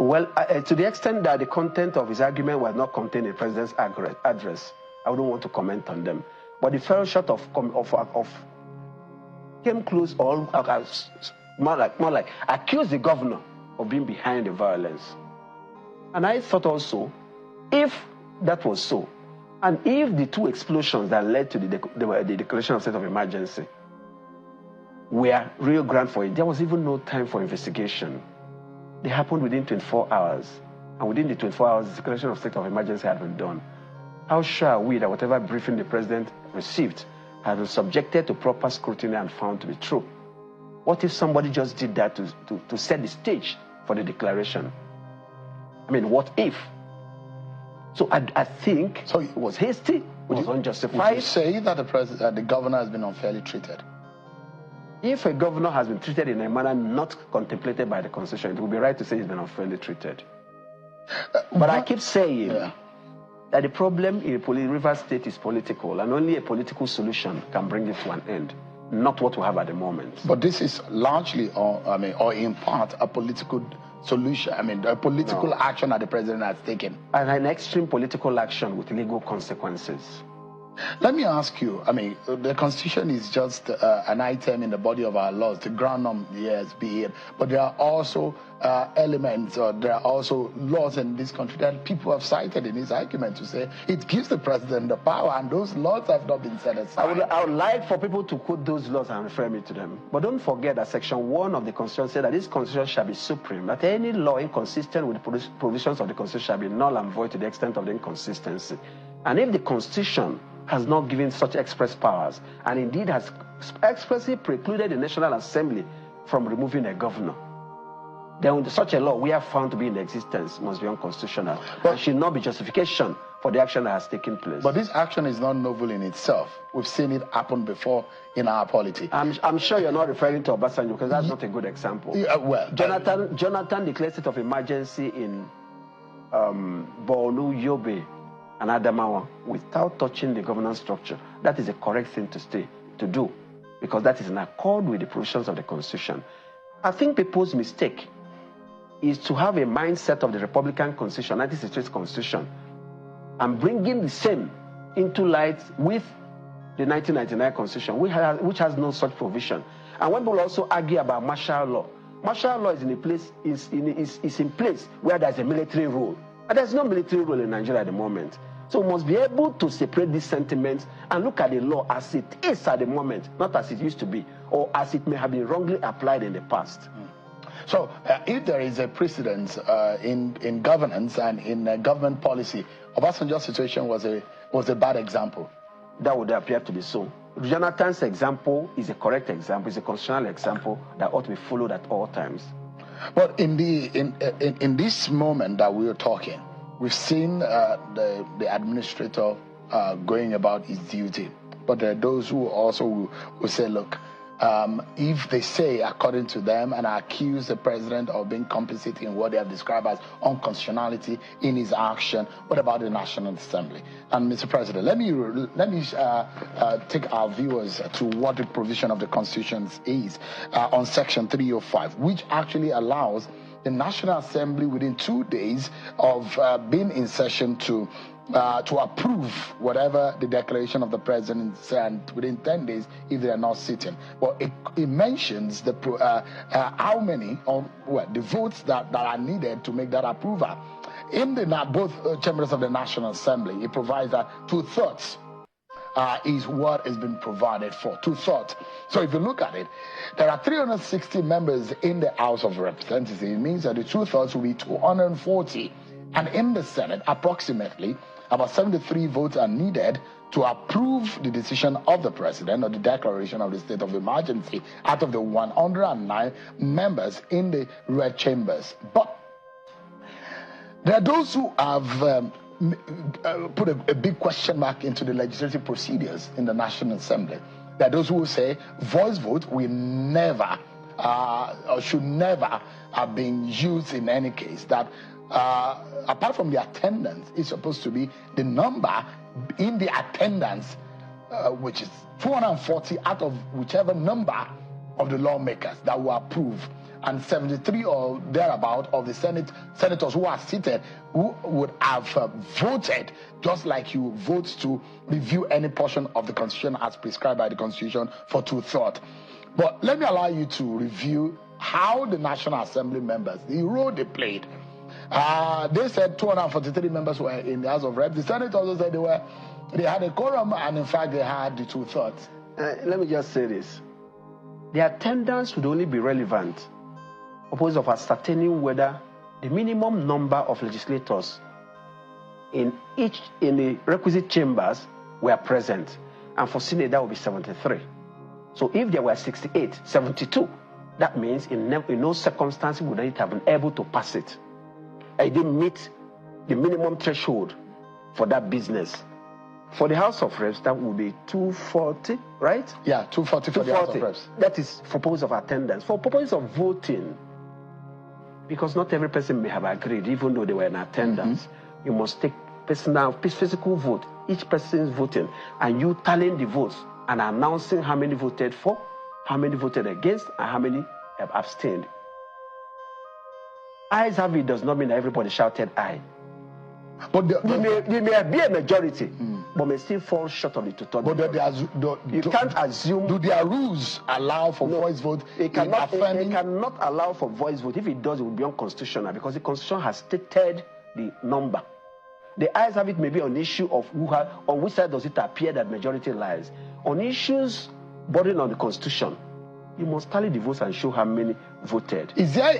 Well, to the extent that the content of his argument was not contained in the president's address, I wouldn't want to comment on them. But the fell short of came close, or more like accused the governor of being behind the violence. And I thought also, if that was so, and if the two explosions that led to the declaration of state of emergency were real ground for it, there was even no time for investigation. They happened within 24 hours. And within the 24 hours, the declaration of state of emergency had been done. How sure are we that whatever briefing the president received had been subjected to proper scrutiny and found to be true? What if somebody just did that to set the stage for the declaration? I mean, what if? So I think it was hasty, it was unjustified. Would you say that the governor has been unfairly treated? If a governor has been treated in a manner not contemplated by the Constitution, it would be right to say he's been unfairly treated. But I keep saying that the problem in Rivers State is political, and only a political solution can bring it to an end, not what we have at the moment. But this is largely, or in part, a political solution. I mean, a political action that the president has taken. And an extreme political action with legal consequences. Let me ask you, I mean, the Constitution is just an item in the body of our laws, the ground norm, yes, be it. But there are also elements, or there are also laws in this country that people have cited in his argument to say it gives the president the power, and those laws have not been set aside. I would like for people to quote those laws and refer me to them. But don't forget that Section 1 of the Constitution said that this Constitution shall be supreme, that any law inconsistent with the provisions of the Constitution shall be null and void to the extent of the inconsistency. And if the Constitution has not given such express powers, and indeed has expressly precluded the National Assembly from removing a governor, then such a law we have found to be in existence must be unconstitutional, but should not be justification for the action that has taken place. But this action is not novel in itself. We've seen it happen before in our polity. I'm sure you're not referring to Obasanjo, because that's not a good example. Well, Jonathan declared state of emergency in Borno, Yobe, and Adamawa without touching the governance structure. That is a correct thing to do, because that is in accord with the provisions of the Constitution. I think people's mistake is to have a mindset of the Republican Constitution, 1963 Constitution, and bringing the same into light with the 1999 Constitution, which has no such provision. And when people also argue about martial law is in place where there's a military rule. And there's no military rule in Nigeria at the moment. So we must be able to separate these sentiments and look at the law as it is at the moment, not as it used to be, or as it may have been wrongly applied in the past. So if there is a precedent in governance and in government policy, Obasanjo's situation was a bad example. That would appear to be so. Jonathan's example is a correct example, is a constitutional example that ought to be followed at all times. But in this moment that we are talking, we've seen the administrator going about his duty. But there are those who also will say, look, if they say, according to them, and accuse the president of being complicit in what they have described as unconstitutionality in his action, what about the National Assembly? And Mr. President, let me take our viewers to what the provision of the Constitution is on Section 305, which actually allows the National Assembly within 2 days of being in session to approve whatever the declaration of the president said within 10 days if they are not sitting. But it mentions the how many, the votes that are needed to make that approval. In both chambers of the National Assembly, it provides that 2/3 is what has been provided for, 2/3. So if you look at it, there are 360 members in the House of Representatives. It means that the 2/3 will be 240. And in the Senate, approximately about 73 votes are needed to approve the decision of the president or the declaration of the state of emergency out of the 109 members in the red chambers. But there are those who have put a big question mark into the legislative procedures in the National Assembly. There are those who will say voice vote will never or should never have been used in any case. That apart from the attendance, it's supposed to be the number in the attendance, which is 240 out of whichever number of the lawmakers that will approve and 73 or thereabout of the senators who are seated who would have voted just like you vote to review any portion of the Constitution as prescribed by the Constitution for 2/3. But let me allow you to review how the National Assembly members, the role they played. They said 243 members were in the House of Reps. The Senate also said they had a quorum, and in fact they had the 2/3. Let me just say this. The attendance would only be relevant for purpose of ascertaining whether the minimum number of legislators in the requisite chambers were present. And for Senate, that would be 73. So if there were 68, 72, that means in no circumstance would it have been able to pass it. I didn't meet the minimum threshold for that business. For the House of Reps, that would be 240, right? Yeah, 240 for the House of Reps. That is for purpose of attendance. For purpose of voting, because not every person may have agreed, even though they were in attendance, you must take physical vote. Each person is voting, and you tallying the votes and announcing how many voted for, how many voted against, and how many have abstained. Ayes have it does not mean that everybody shouted aye. But there may be a majority, but may still fall short of the total. But you can't assume. Do their rules allow for voice vote? It cannot allow for voice vote. If it does, it will be unconstitutional because the Constitution has stated the number. The ayes have it may be on issue of on which side does it appear that majority lies. On issues bordering on the Constitution, you must tally the votes and show how many voted. Is there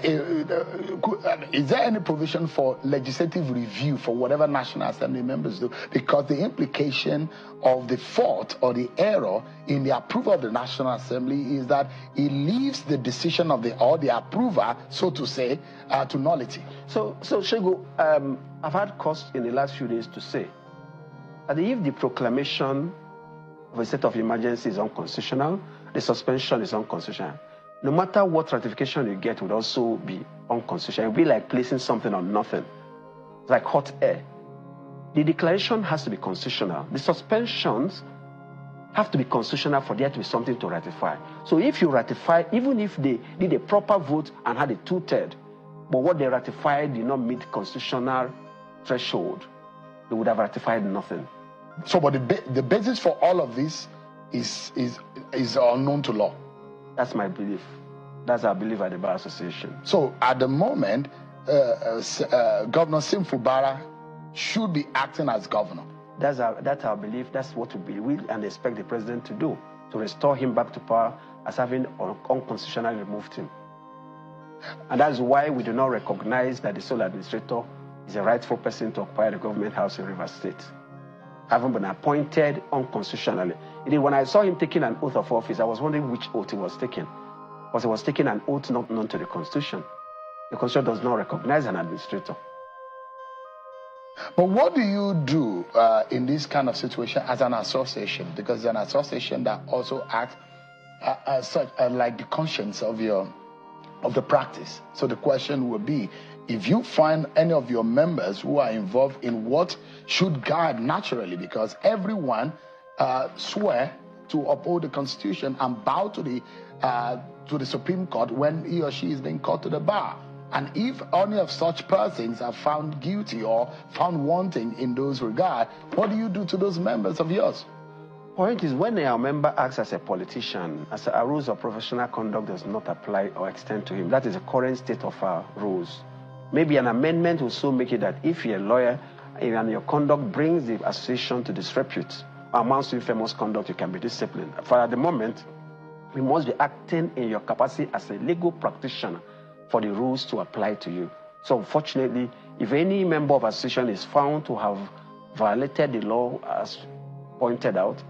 any provision for legislative review for whatever National Assembly members do? Because the implication of the fault or the error in the approval of the National Assembly is that it leaves the decision of the approver, so to say, to nullity. So Shego, I've had cause in the last few days to say that if the proclamation of a state of emergency is unconstitutional, the suspension is unconstitutional. No matter what ratification you get would also be unconstitutional. It would be like placing something on nothing. It's like hot air. The declaration has to be constitutional. The suspensions have to be constitutional for there to be something to ratify. So if you ratify, even if they did a proper vote and had a 2/3, but what they ratified did not meet constitutional threshold, they would have ratified nothing. So, but the basis for all of this is unknown to law. That's my belief. That's our belief at the Bar Association. So, at the moment, Governor Simfubara should be acting as governor. That's our belief. That's what we will and expect the president to do, to restore him back to power as having unconstitutionally removed him. And that's why we do not recognize that the sole administrator is a rightful person to occupy the government house in Rivers State, having been appointed unconstitutionally. Indeed, when I saw him taking an oath of office, I was wondering which oath he was taking. Because he was taking an oath not known to the Constitution. The Constitution does not recognize an administrator. But what do you do in this kind of situation as an association? Because it's an association that also acts like the conscience of the practice. So the question would be, if you find any of your members who are involved in what should guard naturally, because everyone swear to uphold the Constitution and bow to the Supreme Court when he or she is being called to the bar. And if any of such persons are found guilty or found wanting in those regards, what do you do to those members of yours? Point is, when a member acts as a politician, as our rules of professional conduct does not apply or extend to him. That is the current state of our rules. Maybe an amendment will so make it that if you're a lawyer and your conduct brings the association to disrepute or amounts to infamous conduct, you can be disciplined. For at the moment, we must be acting in your capacity as a legal practitioner for the rules to apply to you. So unfortunately, if any member of association is found to have violated the law as pointed out,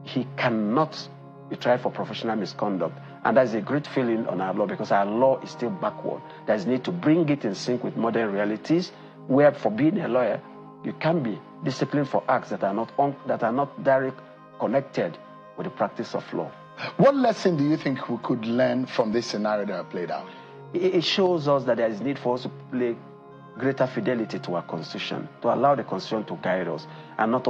he cannot be tried for professional misconduct. And that is a great feeling on our law, because our law is still backward. There is need to bring it in sync with modern realities, where for being a lawyer, you can be disciplined for acts that are not directly connected with the practice of law. What lesson do you think we could learn from this scenario that played out? It shows us that there is need for us to play greater fidelity to our Constitution, to allow the Constitution to guide us, and not